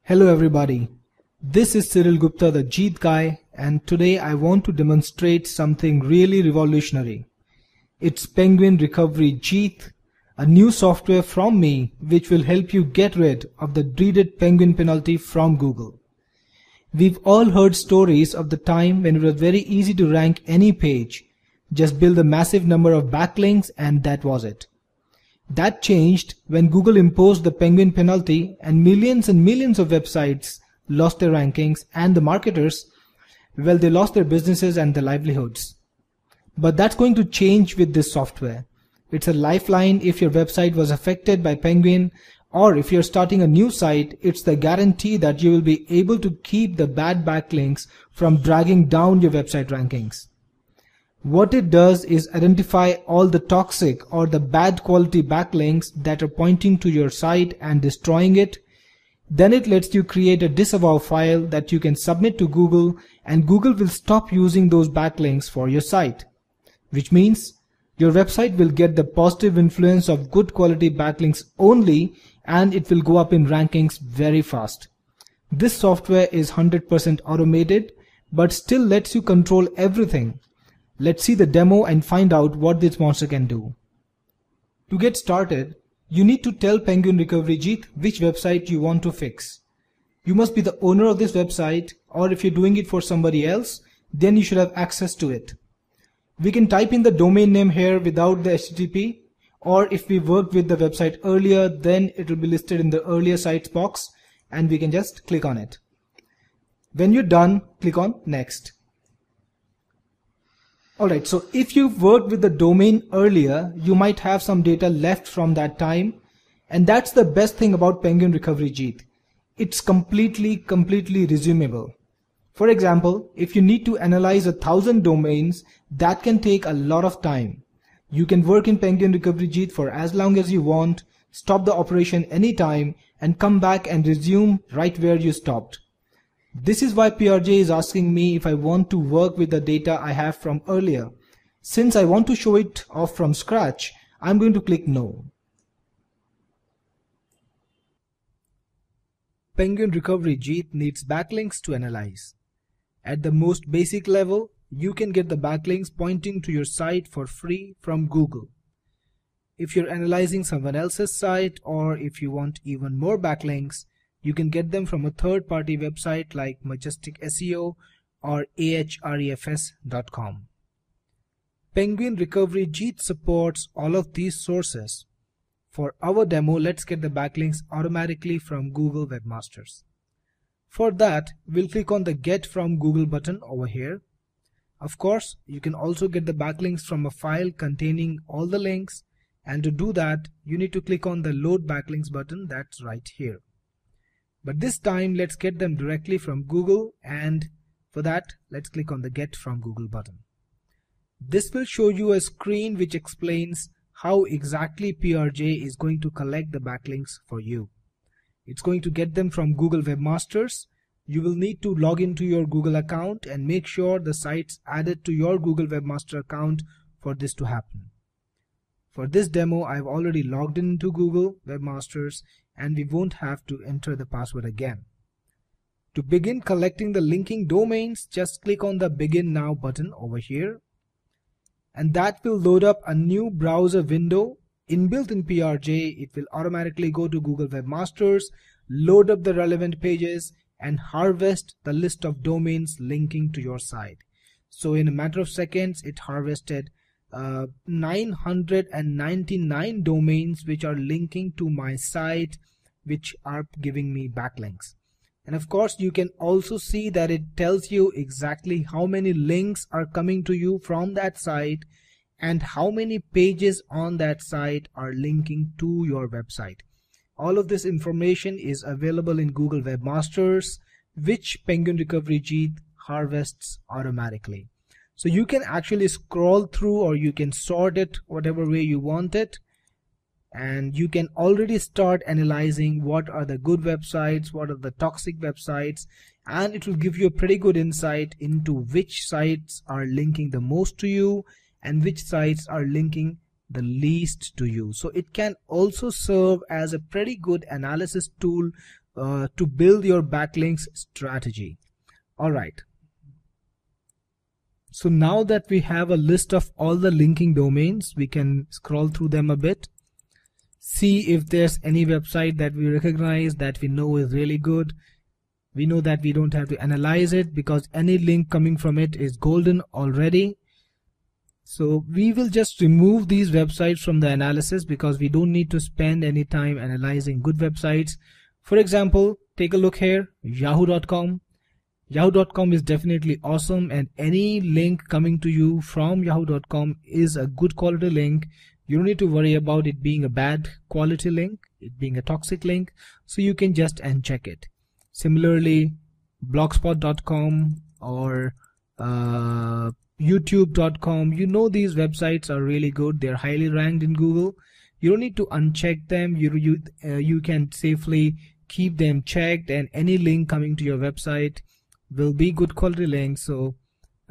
Hello everybody, this is Cyril Gupta, the Jeet guy, and today I want to demonstrate something really revolutionary. It's Penguin Recovery Jeet, a new software from me which will help you get rid of the dreaded penguin penalty from Google. We've all heard stories of the time when it was very easy to rank any page. Just build a massive number of backlinks and that was it. That changed when Google imposed the penguin penalty and millions of websites lost their rankings, and the marketers, well, they lost their businesses and their livelihoods. But that's going to change with this software. It's a lifeline if your website was affected by penguin, or if you're starting a new site, it's the guarantee that you will be able to keep the bad backlinks from dragging down your website rankings. What it does is identify all the toxic or the bad quality backlinks that are pointing to your site and destroying it. Then it lets you create a disavow file that you can submit to Google, and Google will stop using those backlinks for your site. Which means your website will get the positive influence of good quality backlinks only, and it will go up in rankings very fast. This software is 100% automated but still lets you control everything. Let's see the demo and find out what this monster can do. To get started, you need to tell Penguin Recovery Jeet which website you want to fix. You must be the owner of this website, or if you're doing it for somebody else, then you should have access to it. We can type in the domain name here without the HTTP, or if we worked with the website earlier, then it will be listed in the earlier sites box and we can just click on it. When you're done, click on Next. Alright, so if you've worked with the domain earlier, you might have some data left from that time, and that's the best thing about Penguin Recovery Jeet. It's completely resumable. For example, if you need to analyze 1,000 domains, that can take a lot of time. You can work in Penguin Recovery Jeet for as long as you want, stop the operation anytime, and come back and resume right where you stopped. This is why PRJ is asking me if I want to work with the data I have from earlier. Since I want to show it off from scratch, I'm going to click No. Penguin Recovery Jeet needs backlinks to analyze. At the most basic level, you can get the backlinks pointing to your site for free from Google. If you're analyzing someone else's site, or if you want even more backlinks, you can get them from a third-party website like Majestic SEO or ahrefs.com. Penguin Recovery Jeet supports all of these sources. For our demo, let's get the backlinks automatically from Google Webmasters. For that, we'll click on the Get from Google button over here. Of course, you can also get the backlinks from a file containing all the links, and to do that, you need to click on the Load Backlinks button that's right here. But this time, let's get them directly from Google, and for that, let's click on the Get from Google button. This will show you a screen which explains how exactly PRJ is going to collect the backlinks for you. It's going to get them from Google Webmasters. You will need to log into your Google account and make sure the site's added to your Google Webmaster account for this to happen. For this demo, I've already logged into Google Webmasters, and we won't have to enter the password again. To begin collecting the linking domains, just click on the Begin Now button over here, and that will load up a new browser window. Inbuilt in PRJ, it will automatically go to Google Webmasters, load up the relevant pages, and harvest the list of domains linking to your site. So in a matter of seconds, it harvested 999 domains which are linking to my site, which are giving me backlinks. And of course, you can also see that it tells you exactly how many links are coming to you from that site and how many pages on that site are linking to your website. All of this information is available in Google Webmasters, which Penguin Recovery Jeet harvests automatically. So you can actually scroll through, or you can sort it whatever way you want it, and you can already start analyzing what are the good websites, what are the toxic websites, and it will give you a pretty good insight into which sites are linking the most to you and which sites are linking the least to you. So it can also serve as a pretty good analysis tool to build your backlinks strategy. Alright. So now that we have a list of all the linking domains, we can scroll through them a bit. See if there's any website that we recognize that we know is really good. We know that we don't have to analyze it because any link coming from it is golden already. So we will just remove these websites from the analysis because we don't need to spend any time analyzing good websites. For example, take a look here, yahoo.com. Yahoo.com is definitely awesome, and any link coming to you from yahoo.com is a good quality link. You don't need to worry about it being a bad quality link, it being a toxic link, so you can just uncheck it. Similarly, blogspot.com or youtube.com, you know these websites are really good, they're highly ranked in Google. You don't need to uncheck them. You can safely keep them checked, and any link coming to your website will be good quality links, so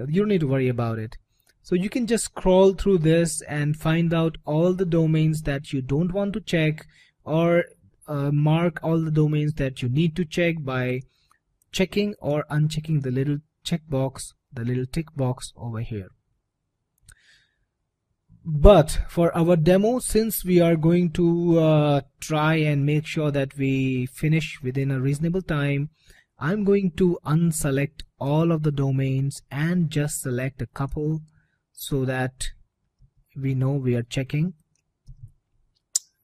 you don't need to worry about it. So you can just scroll through this and find out all the domains that you don't want to check, or mark all the domains that you need to check by checking or unchecking the little checkbox, the little tick box over here. But for our demo, since we are going to try and make sure that we finish within a reasonable time, I'm going to unselect all of the domains and just select a couple so that we know we are checking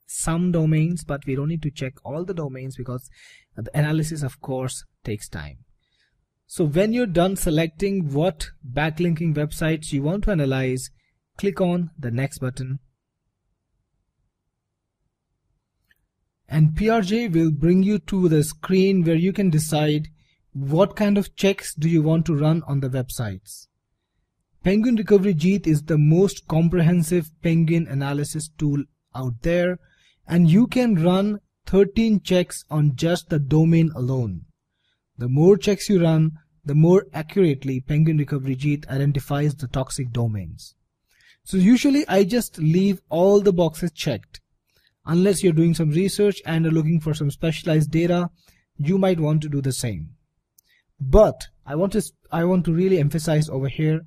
some domains, but we don't need to check all the domains because the analysis, of course, takes time. So when you're done selecting what backlinking websites you want to analyze, click on the next button. And PRJ will bring you to the screen where you can decide what kind of checks do you want to run on the websites. Penguin Recovery Jeet is the most comprehensive penguin analysis tool out there, and you can run 13 checks on just the domain alone. The more checks you run, the more accurately Penguin Recovery Jeet identifies the toxic domains. So usually I just leave all the boxes checked. Unless you're doing some research and are looking for some specialized data, you might want to do the same. But I want to really emphasize over here,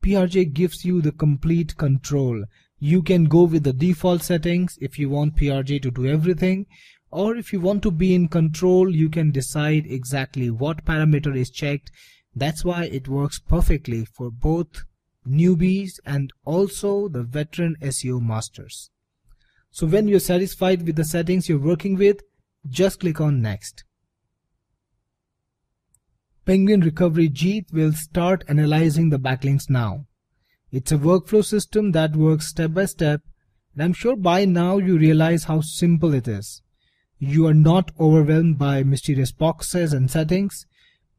PRJ gives you the complete control. You can go with the default settings if you want PRJ to do everything, or if you want to be in control, you can decide exactly what parameter is checked. That's why it works perfectly for both newbies and also the veteran SEO masters. So when you're satisfied with the settings you're working with, just click on next. Penguin Recovery Jeet will start analyzing the backlinks now. It's a workflow system that works step by step, and I'm sure by now you realize how simple it is. You are not overwhelmed by mysterious boxes and settings.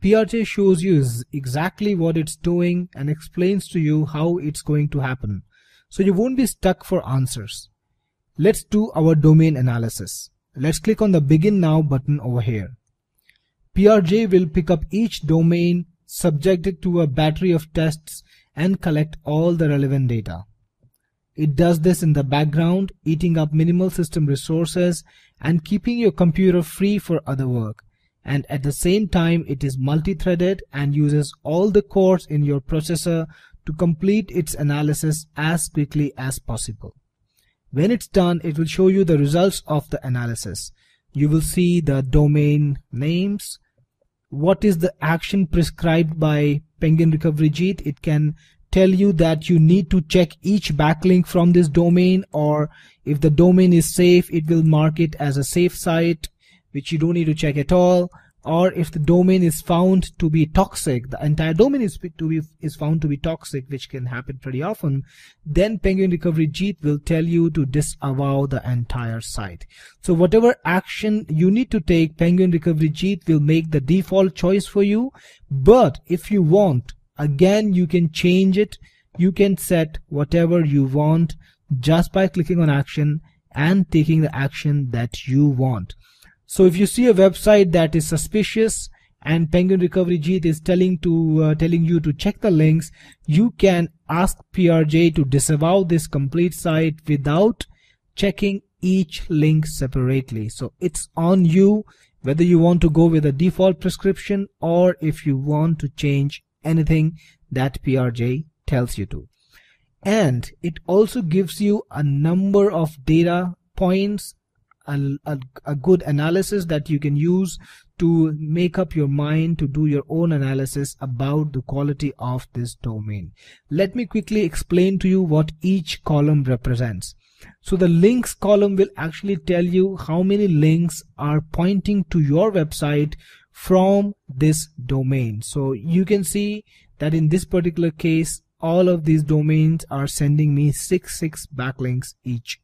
PRJ shows you exactly what it's doing and explains to you how it's going to happen, so you won't be stuck for answers. Let's do our domain analysis. Let's click on the Begin Now button over here. PRJ will pick up each domain, subject it to a battery of tests, and collect all the relevant data. It does this in the background, eating up minimal system resources and keeping your computer free for other work. And at the same time, it is multi-threaded and uses all the cores in your processor to complete its analysis as quickly as possible. When it's done, it will show you the results of the analysis. You will see the domain names, what is the action prescribed by Penguin Recovery Jeet. It can tell you that you need to check each backlink from this domain, or if the domain is safe, it will mark it as a safe site, which you don't need to check at all. Or if the domain is found to be toxic, the entire domain is found to be toxic, which can happen pretty often, then Penguin Recovery Jeet will tell you to disavow the entire site. So whatever action you need to take, Penguin Recovery Jeet will make the default choice for you. But if you want, again, you can change it. You can set whatever you want just by clicking on action and taking the action that you want. So if you see a website that is suspicious and Penguin Recovery Jeet is telling you to check the links, you can ask PRJ to disavow this complete site without checking each link separately. So it's on you. whether you want to go with a default prescription or if you want to change anything that PRJ tells you to. And it also gives you a number of data points, a good analysis that you can use to make up your mind to do your own analysis about the quality of this domain. Let me quickly explain to you what each column represents. So the links column will actually tell you how many links are pointing to your website from this domain. So you can see that in this particular case, all of these domains are sending me 6 backlinks each.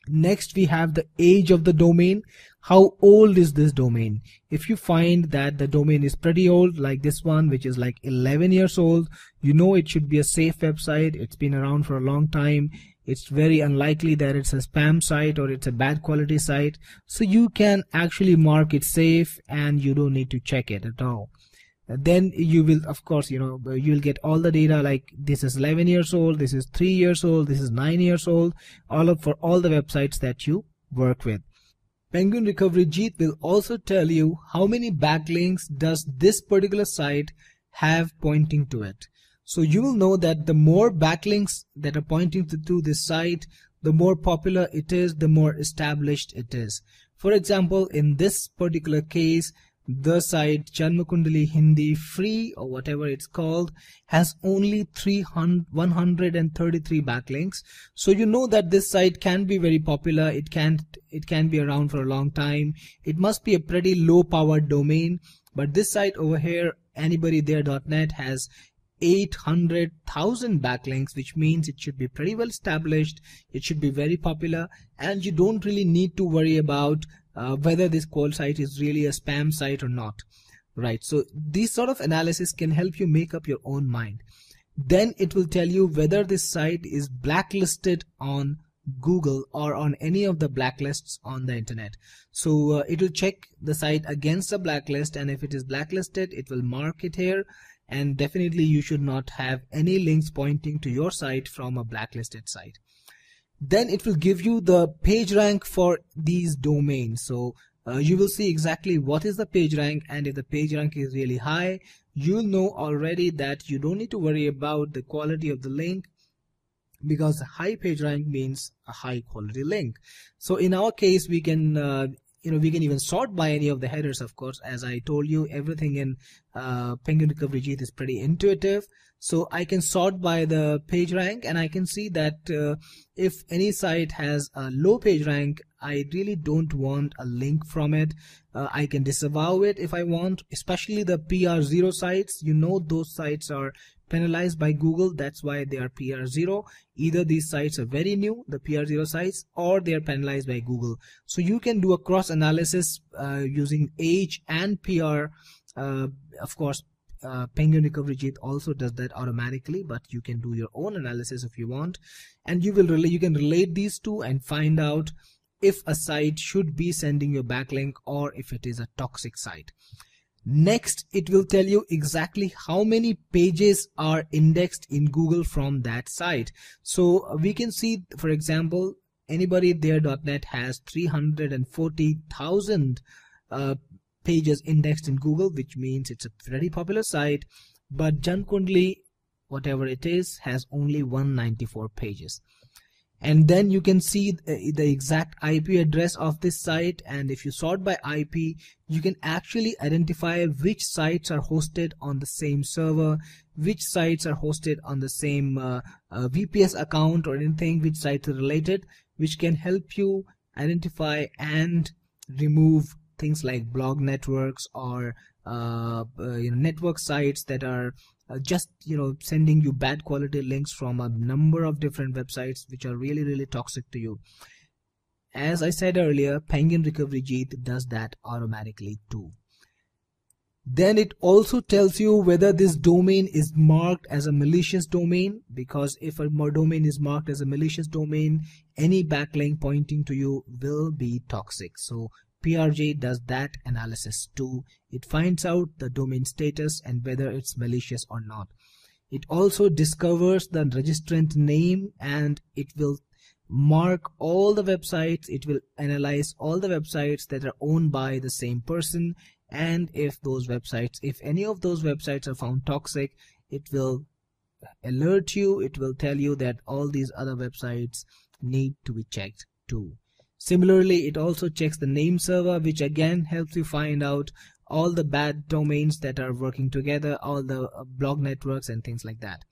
Next, we have the age of the domain. How old is this domain? If you find that the domain is pretty old, like this one, which is like 11 years old, you know it should be a safe website. It's been around for a long time. It's very unlikely that it's a spam site or it's a bad quality site. So you can actually mark it safe and you don't need to check it at all. Then you will, of course, you'll get all the data, like this is 11 years old, this is 3 years old, this is 9 years old, for all the websites that you work with. Penguin Recovery Jeet will also tell you how many backlinks does this particular site have pointing to it. So you will know that the more backlinks that are pointing to this site, the more popular it is, the more established it is. For example, in this particular case, the site Janmakundali Hindi free or whatever it's called has only 133 backlinks. So you know that this site can be very popular. It can be around for a long time. It must be a pretty low powered domain. But this site over here, anybodydhere.net, has 800,000 backlinks, which means it should be pretty well established. It should be very popular, and you don't really need to worry about whether this cold site is really a spam site or not, right? So these sort of analysis can help you make up your own mind. Then it will tell you whether this site is blacklisted on Google or on any of the blacklists on the internet. So it will check the site against the blacklist, and if it is blacklisted, it will mark it here. And definitely you should not have any links pointing to your site from a blacklisted site. Then it will give you the page rank for these domains. So you will see exactly what is the page rank, and if the page rank is really high, you'll know already that you don't need to worry about the quality of the link, because a high page rank means a high quality link. So in our case, we can we can even sort by any of the headers. Of course, as I told you, everything in Penguin Recovery Jeet is pretty intuitive. So I can sort by the page rank, and I can see that if any site has a low page rank, I really don't want a link from it. I can disavow it if I want, especially the PR0 sites. You know, those sites are penalized by Google. That's why they are PR0. Either these sites are very new, the PR0 sites, or they are penalized by Google. So you can do a cross analysis using age and PR. Of course, Penguin Recovery Jeet also does that automatically, but you can do your own analysis if you want, and you can relate these two and find out if a site should be sending you a backlink or if it is a toxic site. Next, it will tell you exactly how many pages are indexed in Google from that site. So we can see, for example, anybodydhere.net has 340,000 pages indexed in Google, which means it's a very popular site. But Janmakundali, whatever it is, has only 194 pages. And then you can see the exact IP address of this site, and if you sort by IP, you can actually identify which sites are hosted on the same server, which sites are hosted on the same VPS account or anything, which sites are related, which can help you identify and remove things like blog networks or network sites that are just sending you bad quality links from a number of different websites which are really toxic to you. As I said earlier, Penguin Recovery Jeet does that automatically too. Then it also tells you whether this domain is marked as a malicious domain, because if a domain is marked as a malicious domain, any backlink pointing to you will be toxic. So PRJ does that analysis too. It finds out the domain status and whether it's malicious or not. It also discovers the registrant name, and it will, mark all the websites, it will analyze all the websites that are owned by the same person, and if any of those websites are found toxic, it will alert you, it will tell you that all these other websites need to be checked too. Similarly, it also checks the name server, which again helps you find out all the bad domains that are working together, all the blog networks and things like that.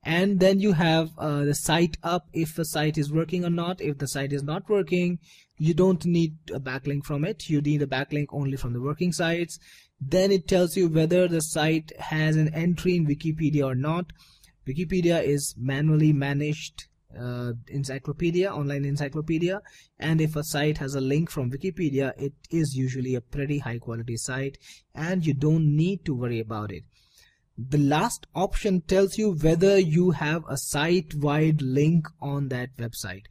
And then you have the site up, if the site is working or not. If the site is not working, you don't need a backlink from it, you need a backlink only from the working sites. Then it tells you whether the site has an entry in Wikipedia or not. Wikipedia is manually managed encyclopedia, online encyclopedia, and if a site has a link from Wikipedia, it is usually a pretty high quality site and you don't need to worry about it. The last option tells you whether you have a site-wide link on that website.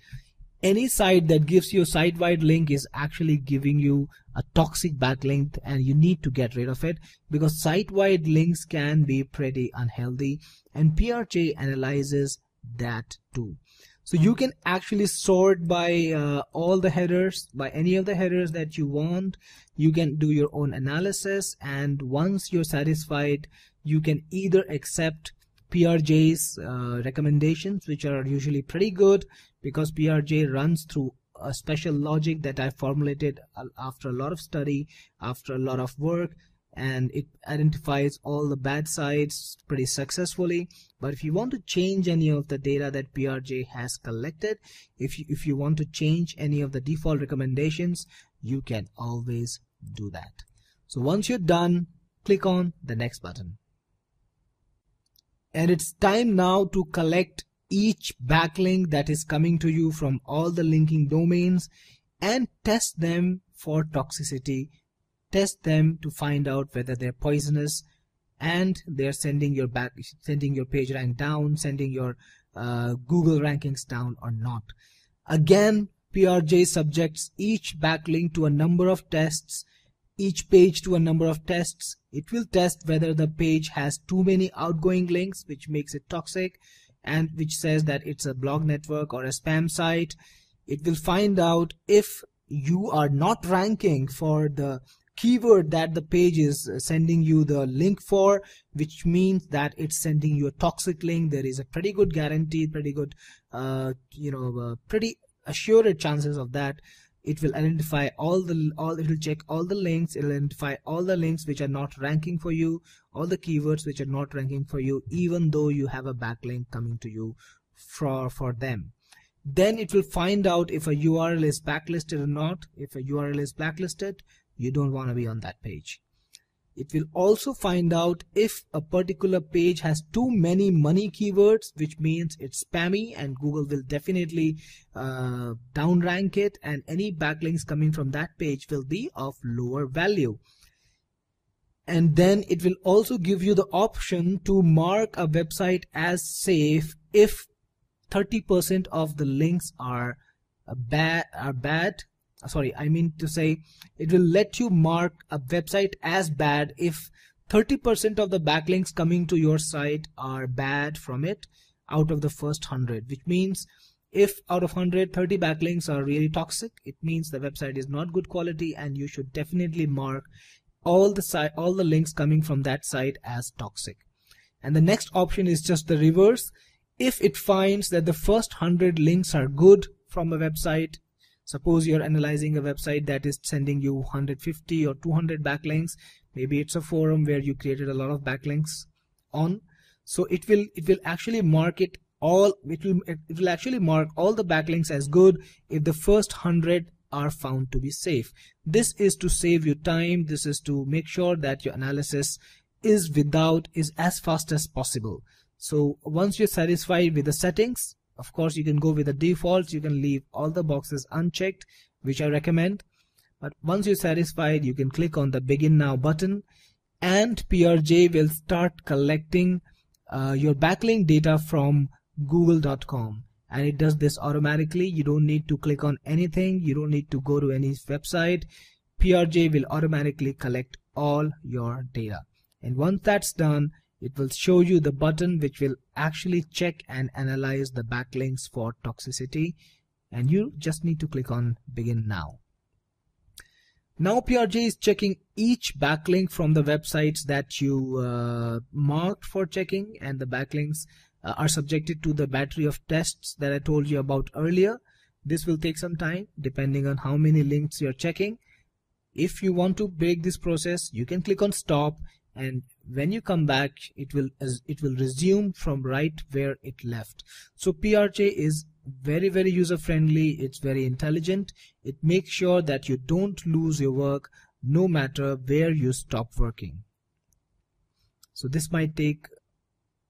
Any site that gives you a site-wide link is actually giving you a toxic backlink, and you need to get rid of it, because site-wide links can be pretty unhealthy, and PRJ analyzes that too. So you can actually sort by all the headers, by any of the headers that you want. You can do your own analysis, and once you're satisfied, you can either accept PRJ's recommendations, which are usually pretty good, because PRJ runs through a special logic that I formulated after a lot of study, after a lot of work, and it identifies all the bad sites pretty successfully. But if you want to change any of the data that PRJ has collected, if you want to change any of the default recommendations, you can always do that. So once you're done, click on the next button. And it's time now to collect each backlink that is coming to you from all the linking domains and test them for toxicity. Test them to find out whether they're poisonous and they're sending your page rank down, sending your Google rankings down or not. Again, PRJ subjects each backlink to a number of tests, each page to a number of tests. It will test whether the page has too many outgoing links, which makes it toxic and which says that it's a blog network or a spam site. It will find out if you are not ranking for the keyword that the page is sending you the link for, which means that it's sending you a toxic link. There is a pretty good guarantee, pretty good pretty assured chances of that. It will identify it will check all the links, it will identify all the links which are not ranking for you, all the keywords which are not ranking for you, even though you have a backlink coming to you for them. Then it will find out if a URL is blacklisted or not. If a URL is blacklisted, you don't want to be on that page. It will also find out if a particular page has too many money keywords, which means it's spammy, and Google will definitely downrank it, and any backlinks coming from that page will be of lower value. And then it will also give you the option to mark a website as safe if 30% of the links are bad. Sorry, I mean to say it will let you mark a website as bad if 30% of the backlinks coming to your site are bad from it out of the first 100, which means if out of 100, 30 backlinks are really toxic, it means the website is not good quality, and you should definitely mark all the links coming from that site as toxic. And the next option is just the reverse. If it finds that the first 100 links are good from a website, suppose you're analyzing a website that is sending you 150 or 200 backlinks, maybe it's a forum where you created a lot of backlinks on, so it will actually mark it all. It will actually mark all the backlinks as good if the first 100 are found to be safe. This is to save you time. This is to make sure that your analysis is as fast as possible. So once you're satisfied with the settings, of course you can go with the defaults, you can leave all the boxes unchecked, which I recommend. But once you're satisfied, you can click on the begin now button, and PRJ will start collecting your backlink data from google.com, and it does this automatically. You don't need to click on anything, you don't need to go to any website. PRJ will automatically collect all your data, and once that's done, it will show you the button which will actually check and analyze the backlinks for toxicity, and you just need to click on begin now. Now PRJ is checking each backlink from the websites that you marked for checking, and the backlinks are subjected to the battery of tests that I told you about earlier. This will take some time depending on how many links you're checking. If you want to break this process, you can click on stop, and when you come back it will resume from right where it left. So PRJ is very user friendly. It's very intelligent. It makes sure that you don't lose your work no matter where you stop working. So this might take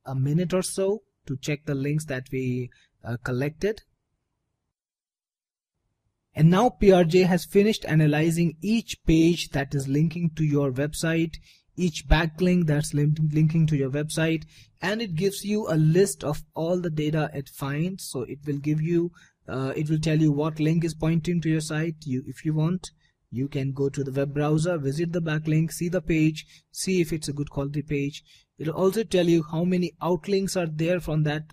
a minute or so to check the links that we collected. And now PRJ has finished analyzing each page that is linking to your website, each backlink that's linking to your website, and it gives you a list of all the data it finds. So it will give you, it will tell you what link is pointing to your site. If you want, you can go to the web browser, visit the backlink, see the page, see if it's a good quality page. It'll also tell you how many outlinks are there from that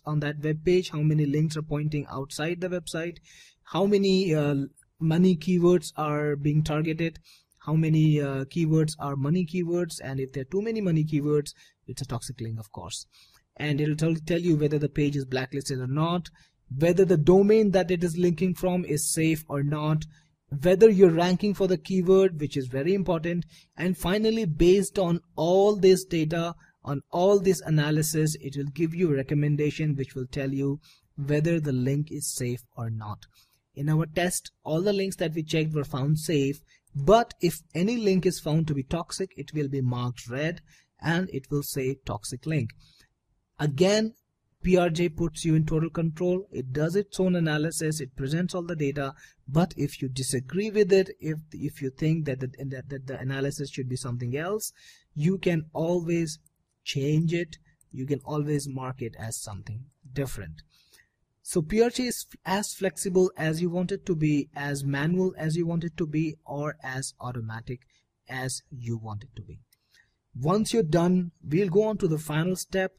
on that web page, how many links are pointing outside the website, how many money keywords are being targeted, how many keywords are money keywords, and if there are too many money keywords, it's a toxic link, of course. And it'll tell you whether the page is blacklisted or not, whether the domain that it is linking from is safe or not, whether you're ranking for the keyword, which is very important. And finally, based on all this data, on all this analysis, it will give you a recommendation which will tell you whether the link is safe or not. In our test, all the links that we checked were found safe, but if any link is found to be toxic, it will be marked red and it will say toxic link. Again, PRJ puts you in total control. It does its own analysis, it presents all the data, but if you disagree with it, if you think that the analysis should be something else, you can always change it. You can always mark it as something different. So PRJ is as flexible as you want it to be, as manual as you want it to be, or as automatic as you want it to be. Once you're done, we'll go on to the final step.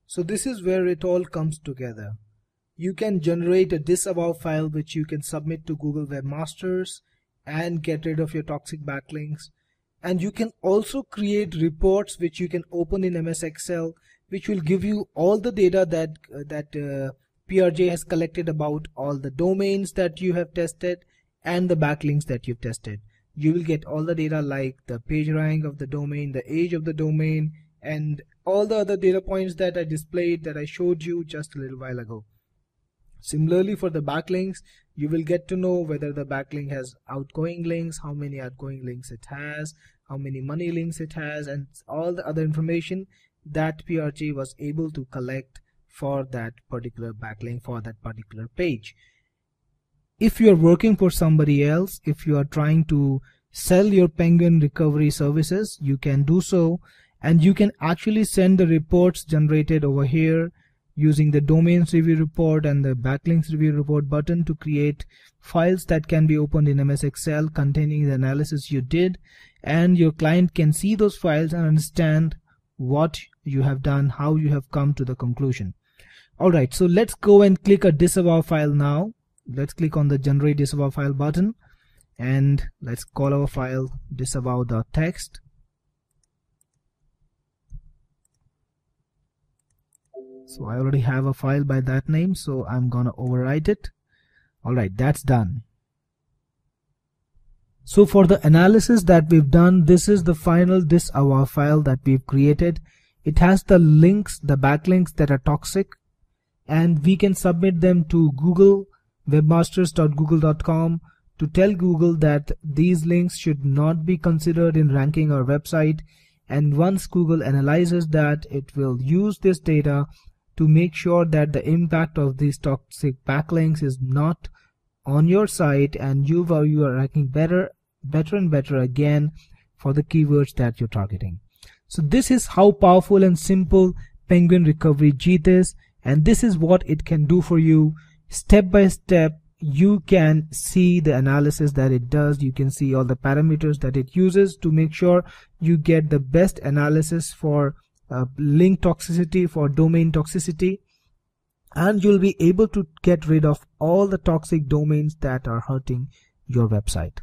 So this is where it all comes together. You can generate a disavow file which you can submit to Google Webmasters and get rid of your toxic backlinks. And you can also create reports which you can open in MS Excel, which will give you all the data that PRJ has collected about all the domains that you have tested and the backlinks that you've tested. You will get all the data like the page rank of the domain, the age of the domain, and all the other data points that I displayed, that I showed you just a little while ago. Similarly, for the backlinks, you will get to know whether the backlink has outgoing links, how many outgoing links it has, how many money links it has, and all the other information that PRJ was able to collect for that particular backlink, for that particular page. If you are working for somebody else, if you are trying to sell your Penguin recovery services, you can do so, and you can actually send the reports generated over here using the domains review report and the backlinks review report button to create files that can be opened in MS Excel containing the analysis you did, and your client can see those files and understand what you have done, how you have come to the conclusion. Alright, so let's go and click a disavow file now. Let's click on the generate disavow file button and let's call our file disavow.txt. So I already have a file by that name, so I'm gonna overwrite it. Alright, that's done. So for the analysis that we've done, this is the final disavow file that we've created. It has the links, the backlinks that are toxic, and we can submit them to Google, webmasters.google.com, to tell Google that these links should not be considered in ranking our website. And once Google analyzes that, it will use this data to make sure that the impact of these toxic backlinks is not on your site, and you are ranking better and better again for the keywords that you're targeting. So this is how powerful and simple Penguin Recovery Jeet is, and this is what it can do for you. Step by step, you can see the analysis that it does. You can see all the parameters that it uses to make sure you get the best analysis for link toxicity, for domain toxicity. and you'll be able to get rid of all the toxic domains that are hurting your website.